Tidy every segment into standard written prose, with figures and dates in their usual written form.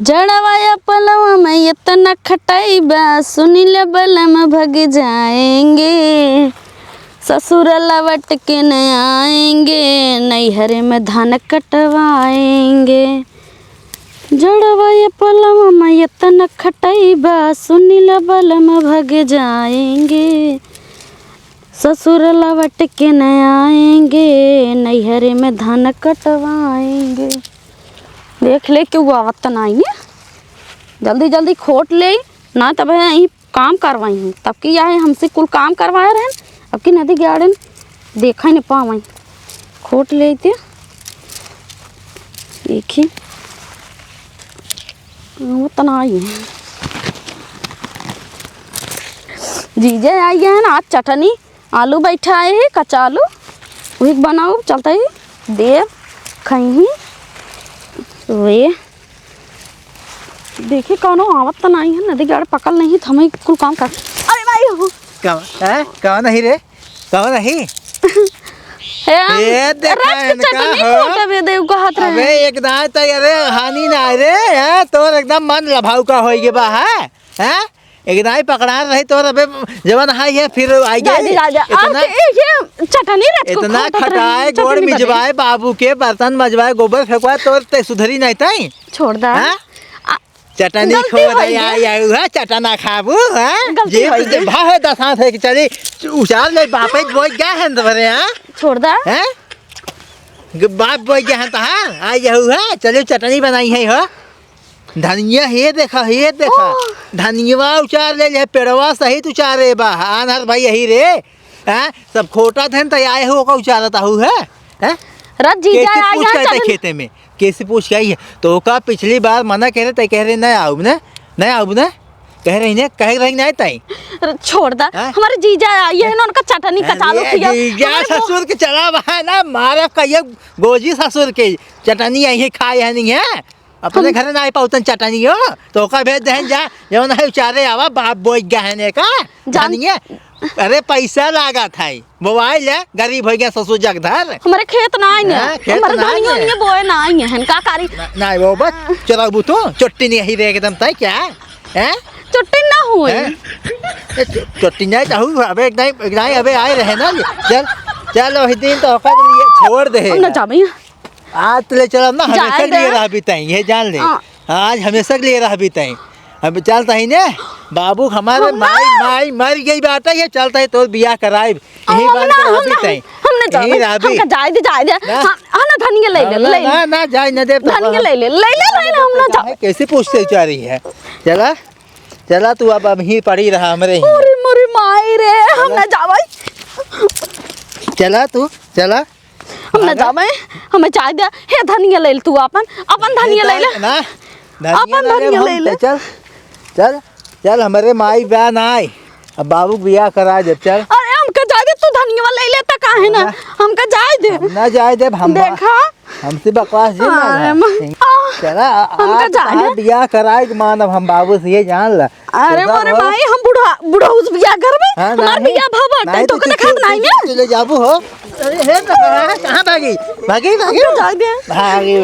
जड़वाया पलवा में इतना खटाई बा सुनील बलम भग जाएंगे ससुर लवट के न आएंगे नैहर में धान कटवाएंगे। जड़वाया पलवा में इतना खटाई बा सुनील बलम भग जाएंगे ससुर लवट के न आएंगे नैहर में धान कटवाएंगे। देख ले क्यों आवत नहीं है, जल्दी जल्दी खोट ले ना तब यहीं काम करवाई हूँ तब की आए हमसे कुल काम करवाए रहे अब की नदी गार्डन देखा ही नहीं पावाई खोट लेते देखी वो तना आई है। जीजे आई है ना आज चटनी आलू बैठा आए है कच्चा आलू वही बनाओ चलता है देव खही वे देखिए कौन आवत तो नहीं है नदी गाड़ पकड़ नहीं थमे कुल काम कर। अरे भाई हो कौन नहीं रे कौन नहीं ये देखा चटनी खोटे बे देव को हाथ रहे अबे एकदम तो अरे हानि ना रे है तोर एकदम मन लभाऊ का होई गे बा है एकदम ही पकड़ा रही तोर अबे जवन हाई है फिर आई गई इतना ये चटनी रे इतना खटाए गोड़ मिजवाए बाबू के बर्तन मजवाए गोबर फेंकवाए तोर ते सुधरी नहीं तई छोड़ दा चटनी खो रही आई है चटना खाबू है जे भाव है दस हाथ है कि चली उचार ले बापे बोल गया है तोरे हां छोड़ दा हैं बाप बोल गया है तहां आई है चलो चटनी बनाई है हो धनिया हे देखा धनिया उचार ले पेड़वा सहित उचारे बा आनर भाई यही रे हैं सब खोटा थन त आए हो का उचारता हूं है रजी जा आ जा खेते में कैसे पूछ के आई है तो का पिछली बार मना कह रहे कह रहे नहीं आऊ ना कह रही नहीं तई छोड़ दा हमारे जीजा आई है ना उनका चटनी कचालो किया जीजा ससुर के चला बहा ना मारे का ये गोजी ससुर के चटनी आई खाए है नहीं है अपने घर ना आई पाउतन चटनी हो तो का भेज दहन जा जवन है उचारे आवा बाप बोझ गहने का जानिए अरे पैसा लागा था मोबाइल है गरीब हो गया ससुर जगधर हमारे खेत ना आई है हमारे धनिया नहीं बोए ना आई है का कारी ना वो बस चराबू तो चट्टी नहीं रे एकदम तय क्या है चट्टी ना हुए चट्टी नहीं चाहू अबे एकदम अबे आए रहे ना चल वही दिन तो औकात लिए छोड़ दे हम ना जाबे आज तो ले चला ना हमेशा के लिए रह भी तई ये जान ले आज हमेशा के लिए रह भी तई अब चलता ही ने बाबू हमारे माई मर गई बात है ये चलता है तो बियाह कराए यही बात रह भी तई हमने जाए दे ना धनिया ले ना जाए ना दे धनिया ले हम ना जा कैसे पूछते जा रही है चला तू अब ही पड़ी रहा हमरे मोरी माई रे हम ना जावे चला तू चला हम ना जावे हमें चाय दे हे धनिया ले तू अपन धनिया ले ना अपन धनिया ले चल हमारे माई ब्याह ना आई अब बाबू बियाह करा दे चल अरे हमका जाए दे तू धनिया ले लेता काहे ना हमका जाए दे ना जाए दे हम देखा हमसे बकवास जी चला हमका बियाह कराए मानव हम बाबू से ये जान ला अरे मोरे भाई हम बुढ़ा उस बियाह करबे हमार बियाह भाबा तो कने खात नहीं है ले जाबू हो अरे हे कहां भागी जाए दे भागी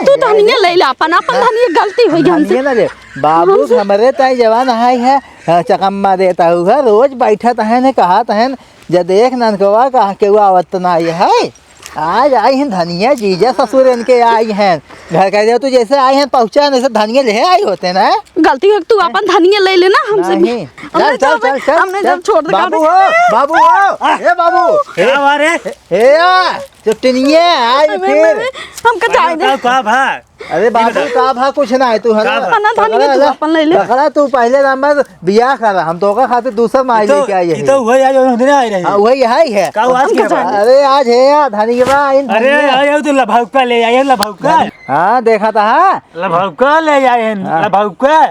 तू धनिया ले ले अपन धनिया गलती हो गई हमसे ना रे बाबू हमरे ताई जवान हाई है चकम्मा देता हुआ रोज बैठा है ने कहा है जब देख ननकवा कहा के आवत ना है आज आई हैं धनिया जीजा ससुर इनके आई हैं घर कह दे तो जैसे आई हैं पहुंचा ऐसे धनिया ले आई होते ना गलती हो तू अपन धनिया ले लेना हमसे नहीं चल हमने जब छोड़ दे बाबू ए बाबू क्या मारे ए चुटनिए आई फिर हमका जाए दे का भा अरे बाबू का भा कुछ ना है तू है धनिया तू अपन ले ले खड़ा तू पहले नंबर बियाह कर हम तो का खातिर दूसरा माई लेके आई है तो वही आज दिन आई रही हां वही है का आज के अरे आज है धनिया अरे आयो तो लभौका ले आए लभौका हां देखा था लभौका ले आए लभौका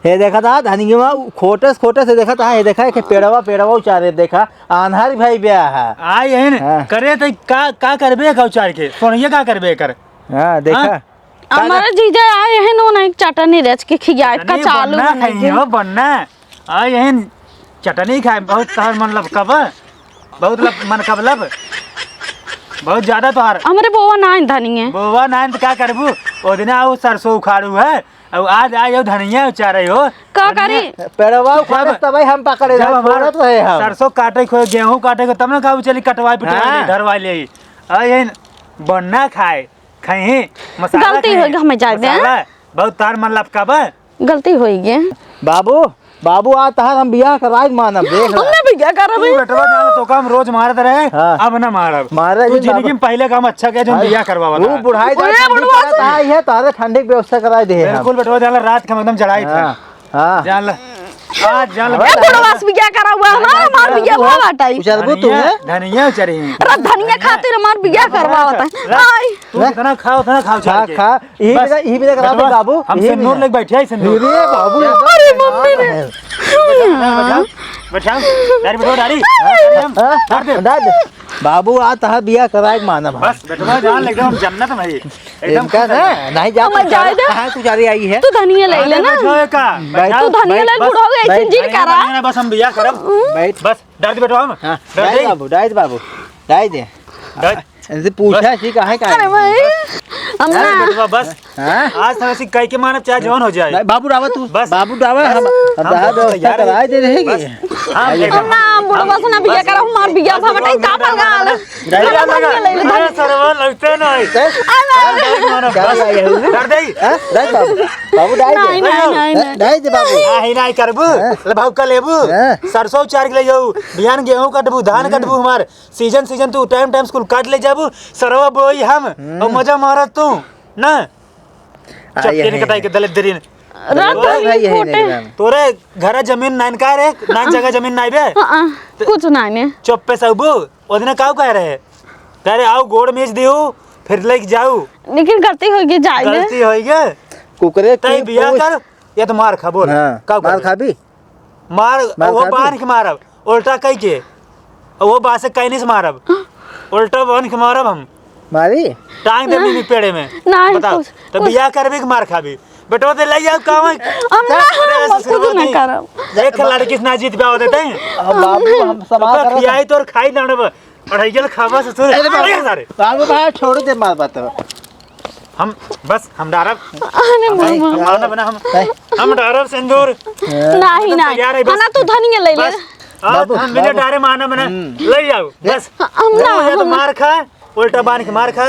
ये देखा था धनिया खोटे से देखा था ये देखा कि पेड़वा उचारे देखा आन्हार भाई ब्याह है आए हैं करे तो का करबे का उचार के सोनिया का करबे कर हां देखा हमारे जीजा आए हैं ना एक चटनी रच के खिया का चालू है बनना आए हैं चटनी खाए बहुत तहर मन लब कब बहुत मन कब लब बहुत ज्यादा तोहार हमरे बोवा ना धनी है। बोवा नान क्या करबू ओ दिन आओ सरसों उखाड़ू है अब आज आयो धनिया उचारे हो का करी पेड़वा उखाड़े तब हम पकड़े जब हमारा तो है हम सरसों काटे खो गेहूं काटे को तब ना खाऊ चली कटवाई पिटवाई धरवा ले अये बनना खाए खाई मसाला गलती हो गई हमें जाए दे बहुत तार मन लपका बा गलती हो गई बाबू बाबू आ तहार हम बियाह कराए मानब देख हमने भी क्या करब तू बेटवा जाने तो काम रोज मारत रहे हाँ। अब ना मारब मारे तू जिंदगी में पहले काम अच्छा किया जो बियाह करवा वो वाला बुढ़ाई है तारे ठंडे की व्यवस्था कराए दे हम। बिल्कुल बेटवा जाने रात का एकदम जड़ाई था हाँ हाँ जान ल आज जान ल ए बुढ़वास भी क्या करा हुआ हमारा मार बिया हुआ बाटाई उचरबू तू है धनिया चरी अरे धनिया खातिर हमार बिया करवावत है आई तू इतना खाओ खा चार के खा यही भी करा दे बाबू हम सिंदूर लेके बैठे हैं सिंदूर रे बाबू अरे मम्मी रे बैठाओ डारी बैठो डारी दाद बाबू आ तहार बियाह कराए मानब हम। बस बेटवा जान एकदम जन्नत में एकदम का ना नहीं जा हम जाए दे। कहां तू चारी आई है तू धनिया ले ले ना बैठो का तू धनिया ले बुढ़ो गए ऐसे जिन करा बस हम बियाह करब बैठ बस डाल बैठो हम हां डाई बाबू डाई दे इनसे पूछा सी काहे का अरे भाई हम ना बेटवा बस हां आज तो ऐसी कई के मानब चाहे जवान हो जाए बाबू रावा तू बस। बाबू रावा हम व्यवस्था कराए दे रहेगी हां हम ना बुढ़वा से ना बिया करा हमार बिया भा बटाई का पलगा धनिया लगा सरवन लगते नहीं कर दे डाई बाबू डाई नहीं नहीं नहीं डाई दे बाबू नाही नाही करबू ले भाव का लेबू सरसों चार के ले जाऊ बिहान गेहूं कटबू धान कटबू हमार सीजन सीजन तू टाइम टाइम स्कूल काट ले जाबू सरवा बोई हम और मजा मारत तू ना चपके ने कटाई के दलित दरीन रात भाई है फोटे तोरे घर जमीन नाइन का रे नाइन जगह जमीन नाइ बे कुछ नहीं ने चुप पे सबू ओदिना काऊ कह रहे कह रहे आओ गोड़ मेज दियो फिर लेके जाऊ लेकिन गलती हो गई जाए दे गलती होई गे कुकरे तई बियाह कर या तो मार खा बोल काऊ मार खाबी मार मार वो खाबी? बांध के मारब उल्टा कई के वो बासे कहीं नहीं से मारब उल्टा बांध के मारब हम मारी टांग देनी नहीं पेड़े में नहीं, बताओ कुछ- तो बियाह करबी के मार खाबी बेटो दे ले जाओ काम है हम ना कुछ नहीं करब एक लड़की से ना जीत पाओ देते हैं बाबू हम समाज तो खियाई तो और खाई ना उड़ब अढ़ाई खावा से सारे बाबू भाई छोड़ दे मार बात हम बस हम डारब अरे मामा हम माना बना हम डारब सिंदूर नहीं तैयार है नहीं बस। ना तू धनिया ले ले बस आज हम बिना डारे माना बना ले जाओ बस हम ना या तो मार खा उल्टा बांध के मार खा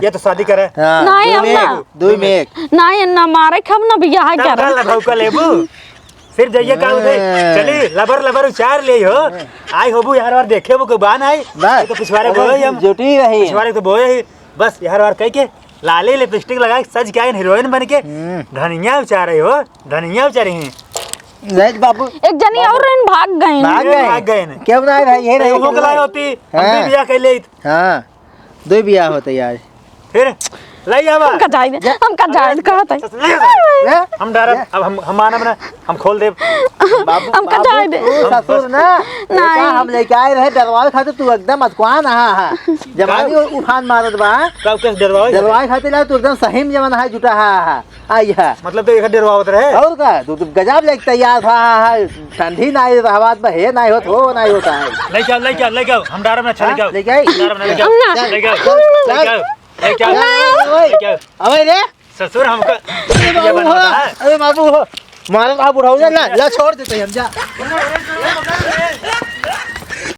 या तो शादी करे नहीं हम ना दो में एक नहीं ना मारे हम ना बियाह तब कर कल भाव का लेबू फिर जाइए का उधे चली लबर लबर उचार ले हो आई होबू यार बार देखे वो को बान आई तो पिछवारे बोए हम ड्यूटी रही पिछवारे तो बोए ही बस यार बार कह के लाले लिपस्टिक लगा के सज के आए हीरोइन बन के धनिया उचारे हो धनिया उचारे हैं नहीं बाबू एक जनी और इन भाग गए भाग गए ने क्यों ना भाई ये नहीं नहीं वो कलाई होती हम भी हाँ। बियाह कैले हां दो बियाह होते यार फिर ले जावा हम का जाए हम का जाए कहत है हम डरब अब हम मानब ना हम खोल देब बाबू हम का जाए दे ससुर ना नहीं हम लेके आए रहे डरवाए खातिर तू एकदम अतकान हा जवानी उफान मारत बा कब कैसे डरवाओ डरवाए खातिर ला तू एकदम सही में जवन है जुटा हा आई है मतलब तो एक डरवावत रहे और का तू गजब लेके तैयार था ठंडी ना आई रहवात में है नहीं होत हो नहीं होता है ले जाओ हम डरब ना चल जाओ लेके आई डरब ना ले जाओ हम ना ले जाओ अबे रे ससुर हमको ये बनवाता है अरे बाबू मारो बाबू उठाओ ना ला छोड़ देते हम जा